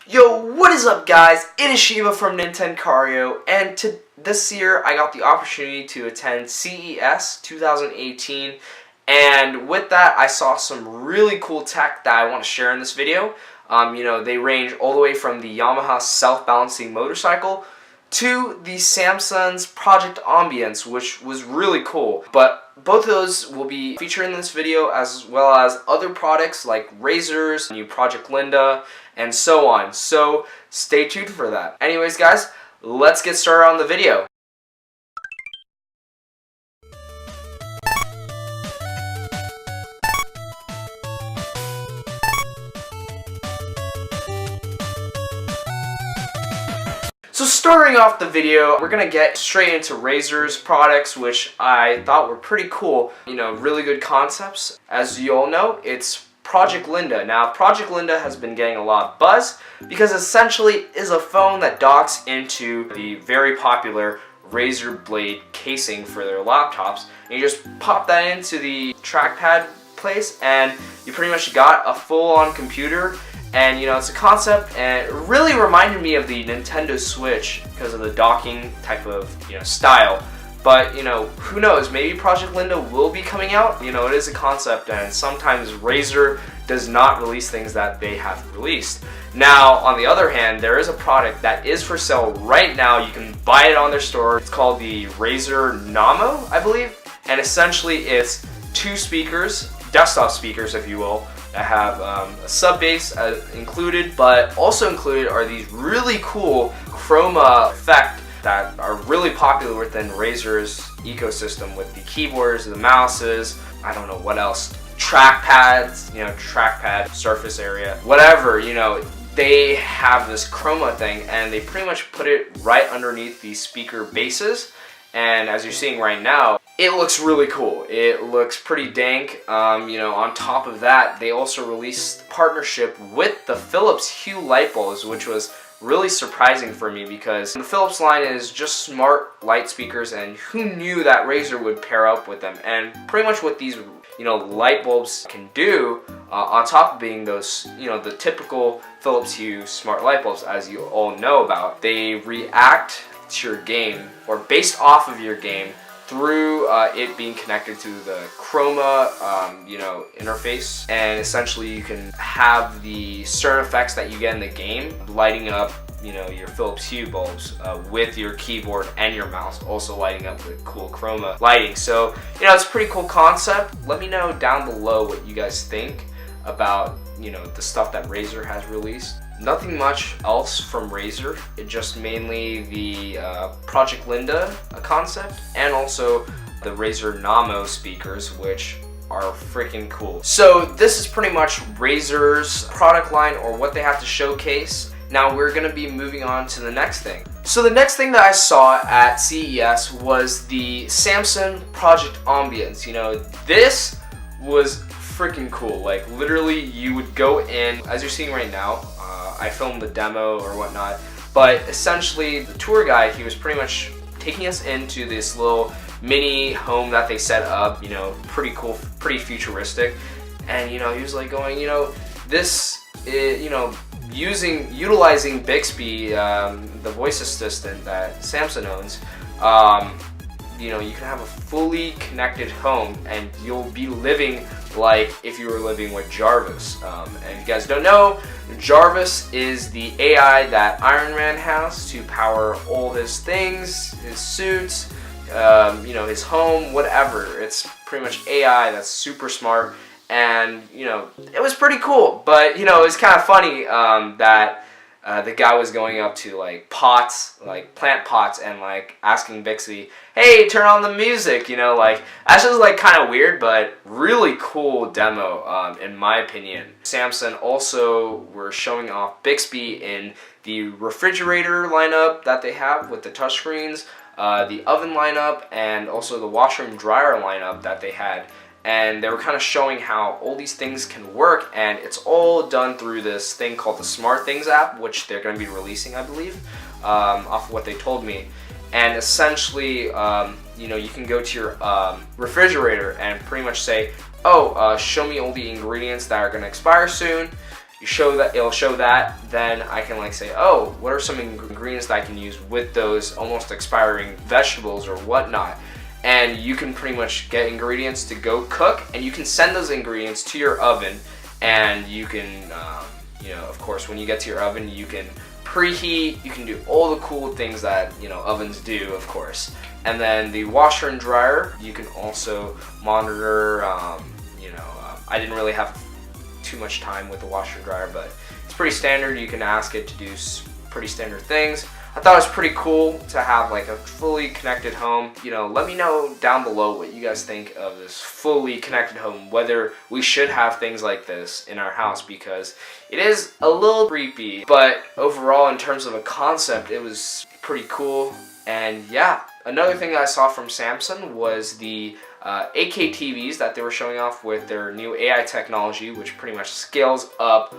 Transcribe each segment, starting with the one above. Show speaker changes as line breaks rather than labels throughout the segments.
Yo, what is up guys? It is Shiva from Nintencario, and this year I got the opportunity to attend CES 2018, and with that I saw some really cool tech that I want to share in this video. They range all the way from the Yamaha self-balancing motorcycle to the Samsung's Project Ambience, which was really cool. But both of those will be featured in this video, as well as other products like Razer's new Project Linda and so on. So stay tuned for that. Anyways guys, let's get started on the video. So starting off the video, we're gonna get straight into Razer's products, which I thought were pretty cool. Really good concepts. As you all know, it's Project Linda. Now, Project Linda has been getting a lot of buzz because essentially is a phone that docks into the very popular Razer Blade casing for their laptops. And you just pop that into the trackpad place and you pretty much got a full-on computer. And it's a concept, and it really reminded me of the Nintendo Switch because of the docking type of style. But who knows, maybe Project Linda will be coming out. It is a concept, and sometimes Razer does not release things that they have released. Now, on the other hand, there is a product that is for sale right now. You can buy it on their store. It's called the Razer Nommo, I believe. And essentially it's two speakers, desktop speakers if you will, that have a sub bass included, but also included are these really cool chroma effects that are really popular within Razer's ecosystem with the keyboards, the mouses, I don't know what else, trackpads, trackpad, surface area, whatever, they have this chroma thing and they pretty much put it right underneath the speaker bases. And as you're seeing right now, it looks really cool. It looks pretty dank. On top of that, they also released partnership with the Philips Hue light bulbs, which was really surprising for me because the Philips line is just smart light speakers, and who knew that Razer would pair up with them? And pretty much what these light bulbs can do, on top of being those the typical Philips Hue smart light bulbs, as you all know about, they react to your game or based off of your game through it being connected to the chroma interface, and essentially you can have the certain effects that you get in the game lighting up your Philips Hue bulbs with your keyboard and your mouse also lighting up with cool chroma lighting. So it's a pretty cool concept. Let me know down below what you guys think about the stuff that Razer has released. Nothing much else from Razer. It just mainly the Project Linda concept and also the Razer Nommo speakers, which are freaking cool. So this is pretty much Razer's product line or what they have to showcase. Now we're going to be moving on to the next thing. So the next thing that I saw at CES was the Samsung Project Ambience. This was freaking cool. Like literally you would go in, as you're seeing right now, I filmed the demo or whatnot, but essentially the tour guide, he was pretty much taking us into this little mini home that they set up, pretty cool, pretty futuristic, and he was like going, this is, utilizing Bixby, the voice assistant that Samsung owns, you can have a fully connected home and you'll be living like if you were living with Jarvis. And if you guys don't know, Jarvis is the AI that Iron Man has to power all his things, his suits, his home, whatever. It's pretty much AI that's super smart, and it was pretty cool. But it was kind of funny that the guy was going up to like pots, like plant pots, and like asking Bixby, hey, turn on the music, that's just like kind of weird, but really cool demo in my opinion. Samsung also were showing off Bixby in the refrigerator lineup that they have with the touchscreens, the oven lineup, and also the washer and dryer lineup that they had. And they were kind of showing how all these things can work, and it's all done through this thing called the Smart Things app, which they're going to be releasing, I believe, off of what they told me. And essentially, you can go to your refrigerator and pretty much say, oh, show me all the ingredients that are going to expire soon, you show that, it'll show that, then I can like say, oh, what are some ingredients that I can use with those almost expiring vegetables or whatnot. And you can pretty much get ingredients to go cook, and you can send those ingredients to your oven, and you can, you know, of course, when you get to your oven, you can preheat, you can do all the cool things that, you know, ovens do, of course. And then the washer and dryer, you can also monitor, you know, I didn't really have too much time with the washer and dryer, but it's pretty standard. You can ask it to do pretty standard things. I thought it was pretty cool to have like a fully connected home. You know, let me know down below what you guys think of this fully connected home, whether we should have things like this in our house, because it is a little creepy, but overall in terms of a concept, it was pretty cool. And yeah, another thing that I saw from Samsung was the 8K TVs that they were showing off with their new AI technology, which pretty much scales up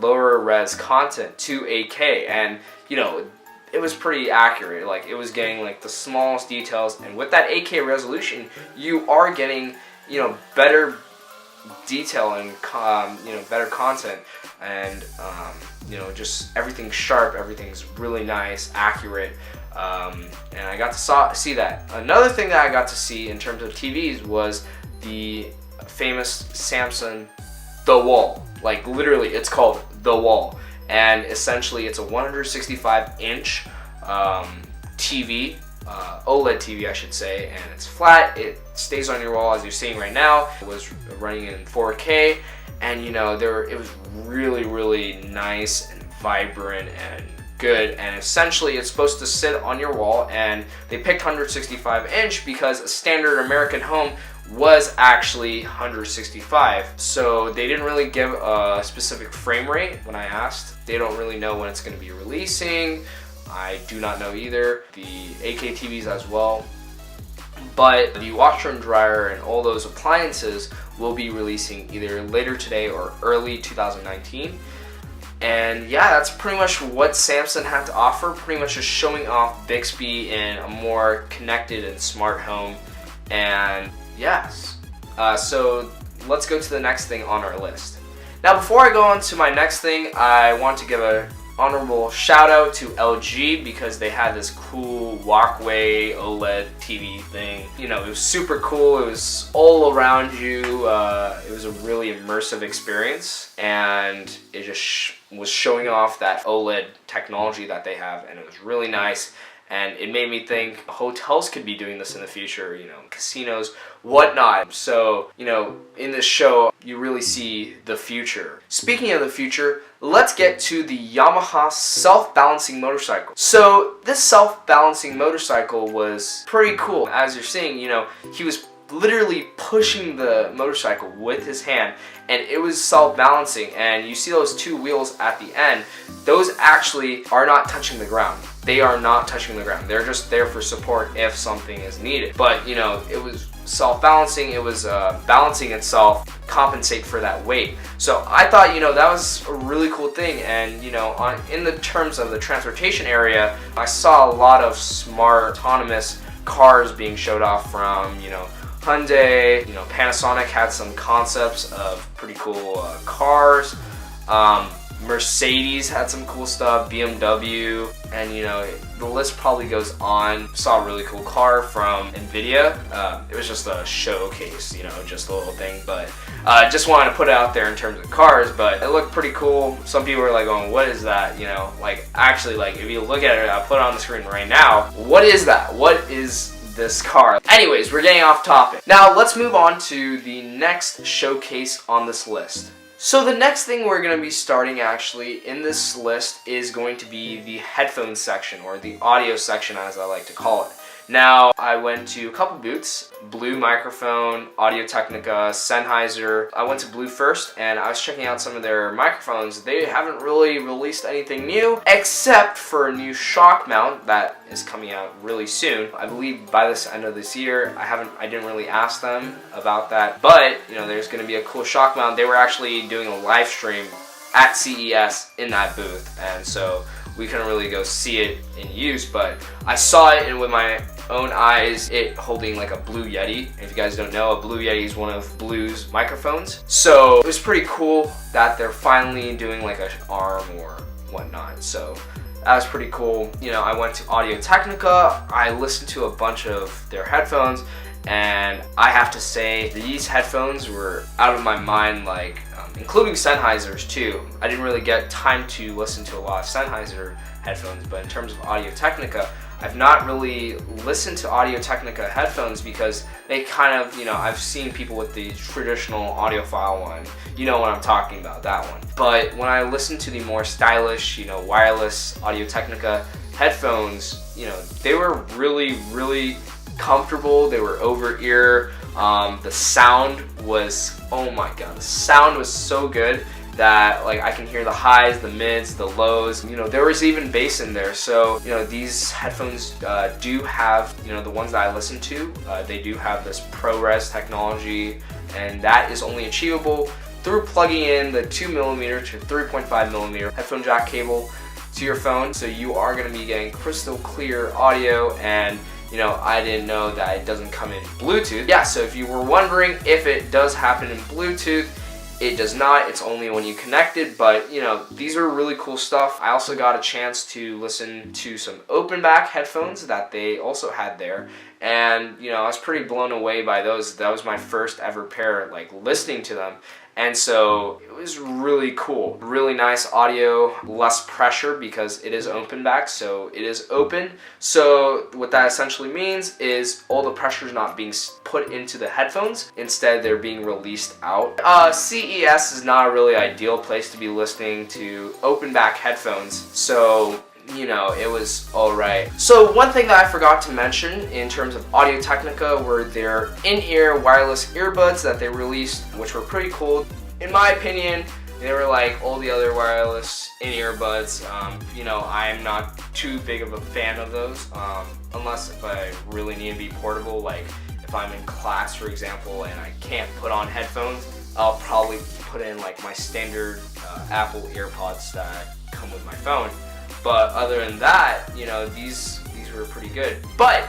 lower res content to 8K. And you know, it was pretty accurate. Like, it was getting like the smallest details, and with that 8K resolution, you are getting, you know, better detail and you know, better content, and you know, just everything's sharp, everything's really nice, accurate, and I got to see that. Another thing that I got to see in terms of TVs was the famous Samsung The Wall. Like, literally, it's called The Wall. And essentially it's a 165-inch TV, OLED TV I should say, and it's flat, it stays on your wall as you're seeing right now. It was running in 4K, and you know, it was really nice and vibrant and good, and essentially it's supposed to sit on your wall, and they picked 165-inch because a standard American home was actually 165, so they didn't really give a specific frame rate when I asked. They don't really know when it's going to be releasing. I do not know either. The 8K TVs as well, but the washer and dryer and all those appliances will be releasing either later today or early 2019. And yeah, that's pretty much what Samsung had to offer, pretty much just showing off Bixby in a more connected and smart home. And yes, so let's go to the next thing on our list. Now, before I go on to my next thing, I want to give an honorable shout out to LG, because they had this cool walkway OLED TV thing. You know, it was super cool. It was all around you. It was a really immersive experience, and it just was showing off that OLED technology that they have, and it was really nice. And it made me think hotels could be doing this in the future, you know, casinos, whatnot. So, you know, in this show, you really see the future. Speaking of the future, let's get to the Yamaha self-balancing motorcycle. So this self-balancing motorcycle was pretty cool. As you're seeing, you know, he was literally pushing the motorcycle with his hand, and it was self-balancing. And you see those two wheels at the end, those actually are not touching the ground. They are not touching the ground. They're just there for support if something is needed. But you know, it was self-balancing. It was balancing itself, compensate for that weight. So I thought, you know, that was a really cool thing. And you know, in the terms of the transportation area, I saw a lot of smart autonomous cars being showed off from, you know, Hyundai. You know, Panasonic had some concepts of pretty cool cars. Mercedes had some cool stuff, BMW, and you know, the list probably goes on. Saw a really cool car from NVIDIA. It was just a showcase, you know, just a little thing, but just wanted to put it out there in terms of cars. But it looked pretty cool. Some people were like going, what is that? You know, like, actually, like, if you look at it, I'll put it on the screen right now. What is that? What is this car? Anyways, we're getting off topic. Now let's move on to the next showcase on this list. So the next thing we're going to be starting actually in this list is going to be the headphone section, or the audio section as I like to call it. Now, I went to a couple booths, Blue Microphone, Audio-Technica, Sennheiser. I went to Blue first, and I was checking out some of their microphones. They haven't really released anything new, except for a new shock mount that is coming out really soon. I believe by this end of this year. I didn't really ask them about that, but you know, there's going to be a cool shock mount. They were actually doing a live stream at CES in that booth, and so we couldn't really go see it in use, but I saw it with my own eyes, it holding like a Blue Yeti. If you guys don't know, a Blue Yeti is one of Blue's microphones. So it was pretty cool that they're finally doing like an arm or whatnot. So that was pretty cool. You know, I went to Audio Technica, I listened to a bunch of their headphones, and I have to say these headphones were out of my mind, like including Sennheiser's too. I didn't really get time to listen to a lot of Sennheiser headphones, but in terms of Audio Technica, I've not really listened to Audio Technica headphones because they kind of, you know, I've seen people with the traditional audiophile one. You know what I'm talking about, that one. But when I listen to the more stylish, you know, wireless Audio Technica headphones, you know, they were really comfortable. They were over ear. The sound was, oh my god, the sound was so good that like I can hear the highs, the mids, the lows. You know, there was even bass in there. So, you know, these headphones do have, you know, the ones that I listen to, they do have this ProRes technology, and that is only achievable through plugging in the 2mm to 3.5mm headphone jack cable to your phone. So you are going to be getting crystal clear audio, and you know, I didn't know that it doesn't come in Bluetooth. Yeah, so if you were wondering if it does happen in Bluetooth, it does not. It's only when you connect it, but you know, these are really cool stuff. I also got a chance to listen to some open back headphones that they also had there, and you know, I was pretty blown away by those. That was my first ever pair, like listening to them. And so it was really cool. Really nice audio, less pressure because it is open back, so it is open. So what that essentially means is all the pressure is not being put into the headphones. Instead, they're being released out. CES is not a really ideal place to be listening to open back headphones. So you know, it was alright. So one thing that I forgot to mention in terms of Audio Technica were their in-ear wireless earbuds that they released, which were pretty cool. In my opinion, they were like all the other wireless in-ear buds. You know, I'm not too big of a fan of those, unless if I really need to be portable, like if I'm in class, for example, and I can't put on headphones, I'll probably put in like my standard Apple AirPods that come with my phone. But other than that, you know, these were pretty good. But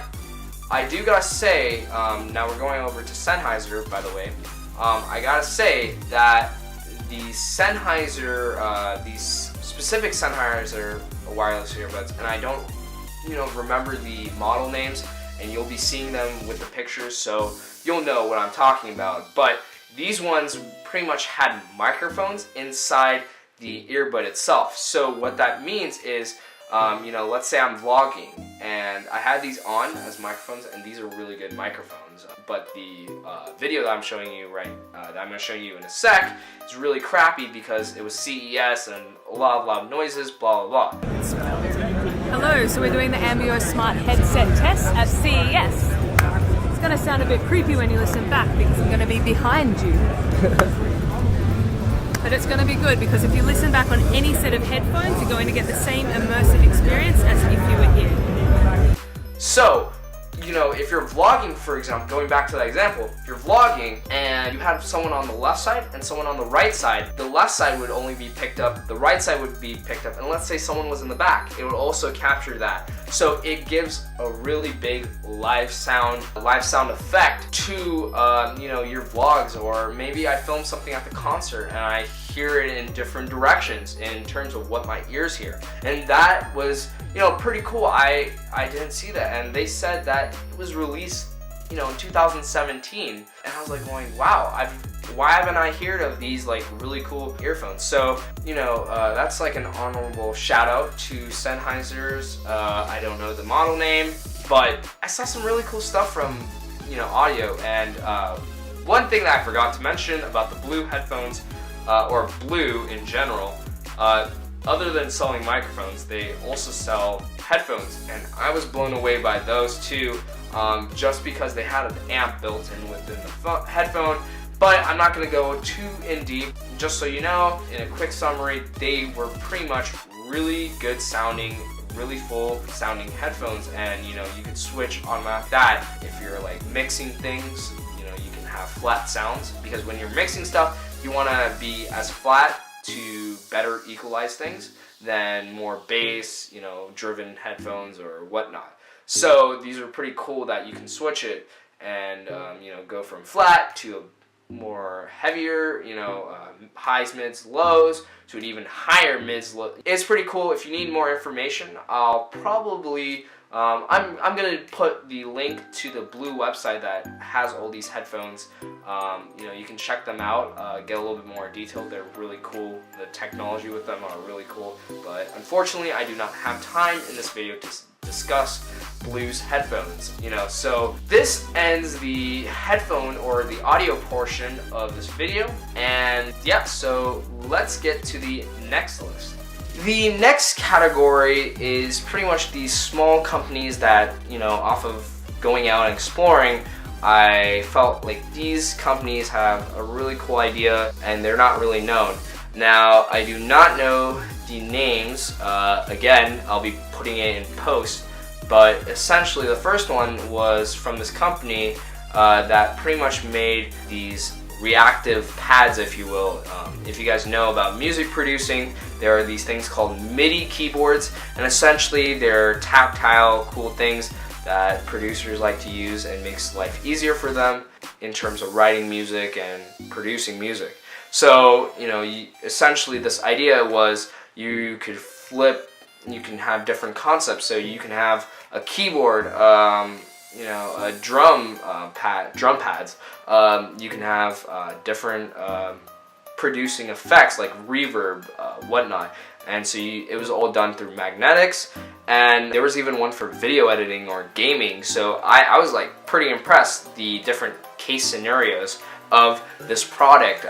I do gotta say, now we're going over to Sennheiser, by the way. I gotta say that the Sennheiser, these specific Sennheiser wireless earbuds, and I don't, you know, remember the model names, and you'll be seeing them with the pictures, so you'll know what I'm talking about. But these ones pretty much had microphones inside the earbud itself. So what that means is, you know, let's say I'm vlogging and I had these on as microphones, and these are really good microphones. But the video that I'm showing you that I'm going to show you in a sec is really crappy because it was CES and a lot of loud noises, blah blah blah.
Hello, so we're doing the Ambio Smart Headset test at CES. It's going to sound a bit creepy when you listen back because I'm going to be behind you. But it's going to be good because if you listen back on any set of headphones, you're going to get the same immersive experience as if you were here.
So, you know, if you're vlogging, for example, going back to that example, if you're vlogging and you have someone on the left side and someone on the right side, the left side would only be picked up, the right side would be picked up, and let's say someone was in the back, it would also capture that. So it gives a really big live sound effect to, you know, your vlogs, or maybe I film something at the concert and I hear it in different directions in terms of what my ears hear. And that was, you know, pretty cool. I didn't see that, and they said that it was released, you know, in 2017, and I was like going, wow, why haven't I heard of these like really cool earphones? So, you know, that's like an honorable shout out to Sennheiser's. I don't know the model name, but I saw some really cool stuff from, you know, audio. And one thing that I forgot to mention about the Blue headphones, or Blue in general, other than selling microphones, they also sell headphones, and I was blown away by those too, just because they had an amp built in within the headphone. But I'm not going to go too in deep. Just so you know, in a quick summary, they were pretty much really good sounding, really full sounding headphones, and you know, you could switch on that if you're like mixing things. You know, you can have flat sounds, because when you're mixing stuff, you want to be as flat to better equalize things. than more bass, you know, driven headphones or whatnot. So these are pretty cool that you can switch it and you know, go from flat to a more heavier, you know, highs, mids, lows, to an even higher mids, low. It's pretty cool. If you need more information, I'll probably I'm gonna put the link to the blue website that has all these headphones. You know, you can check them out, get a little bit more detailed. They're really cool. The technology with them are really cool. But unfortunately, I do not have time in this video to discuss Blue's headphones. You know, so this ends the headphone or the audio portion of this video. And yeah, so let's get to the next list. The next category is pretty much these small companies that, you know, off of going out and exploring, I felt like these companies have a really cool idea and they're not really known. Now, I do not know the names. Again, I'll be putting it in post, but essentially the first one was from this company that pretty much made these reactive pads, if you will. If you guys know about music producing, there are these things called MIDI keyboards, and essentially they're tactile, cool things that producers like to use and makes life easier for them in terms of writing music and producing music. So, you know, essentially this idea was you could flip, you can have different concepts. So you can have a keyboard, you know, a drum pads. You can have different producing effects like reverb, whatnot. And so it was all done through magnetics, and there was even one for video editing or gaming. So I was like pretty impressed the different case scenarios of this product.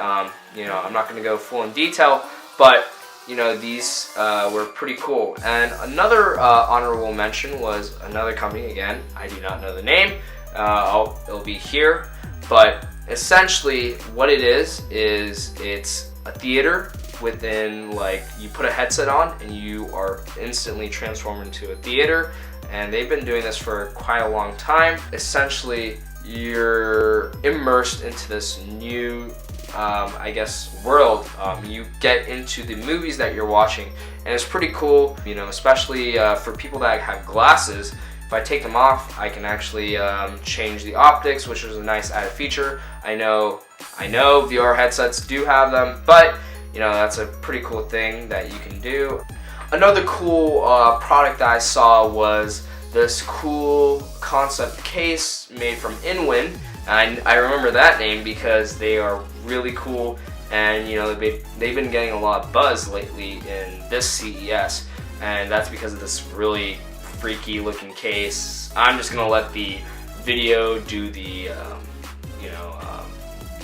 You know, I'm not going to go full in detail, but you know, these were pretty cool. And another honorable mention was another company. Again, I do not know the name. It'll be here, but essentially what it is it's a theater within, like, you put a headset on and you are instantly transformed into a theater, and they've been doing this for quite a long time. Essentially, you're immersed into this new I guess world. You get into the movies that you're watching, and it's pretty cool, you know, especially for people that have glasses. If I take them off, I can actually change the optics, which is a nice added feature. I know VR headsets do have them, but you know, that's a pretty cool thing that you can do. Another cool product that I saw was this cool concept case made from InWind. And I remember that name because they are really cool, and you know, they've been getting a lot of buzz lately in this CES, and that's because of this really freaky looking case. I'm just gonna let the video do the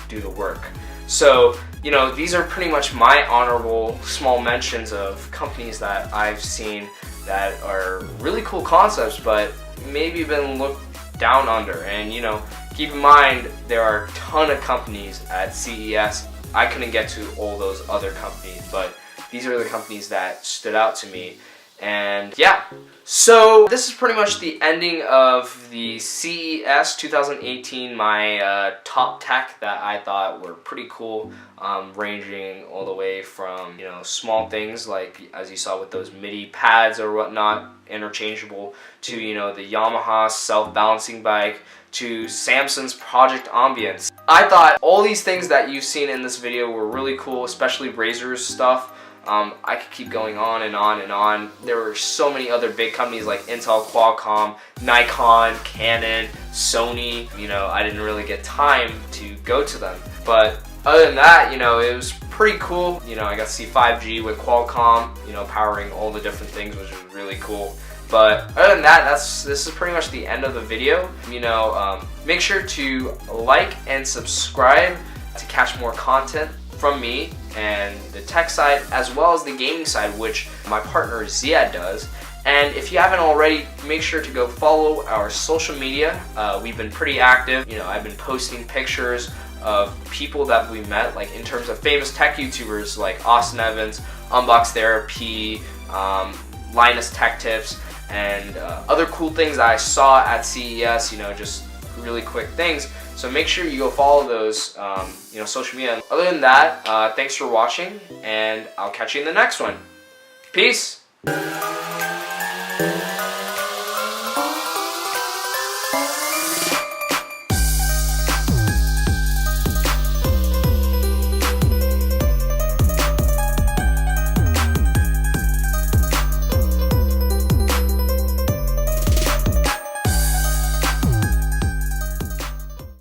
do the work. So, you know, these are pretty much my honorable small mentions of companies that I've seen that are really cool concepts, but maybe been looked down under. And you know, keep in mind, there are a ton of companies at CES. I couldn't get to all those other companies, but these are the companies that stood out to me. And yeah, so this is pretty much the ending of the CES 2018, my top tech that I thought were pretty cool, ranging all the way from, you know, small things like, as you saw with those MIDI pads or whatnot, interchangeable, to, you know, the Yamaha self-balancing bike, to Samsung's Project Ambience. I thought all these things that you've seen in this video were really cool, especially Razer's stuff. I could keep going on and on and on. There were so many other big companies like Intel, Qualcomm, Nikon, Canon, Sony. You know, I didn't really get time to go to them. But other than that, you know, it was pretty cool. You know, I got to see 5G with Qualcomm, you know, powering all the different things, which was really cool. But other than that, this is pretty much the end of the video. You know, make sure to like and subscribe to catch more content from me and the tech side, as well as the gaming side, which my partner Ziad does. And if you haven't already, make sure to go follow our social media. We've been pretty active. You know, I've been posting pictures of people that we met, like in terms of famous tech YouTubers like Austin Evans, Unbox Therapy, Linus Tech Tips, and other cool things that I saw at CES, you know, just really quick things. So make sure you go follow those, you know, social media. Other than that, thanks for watching, and I'll catch you in the next one. Peace.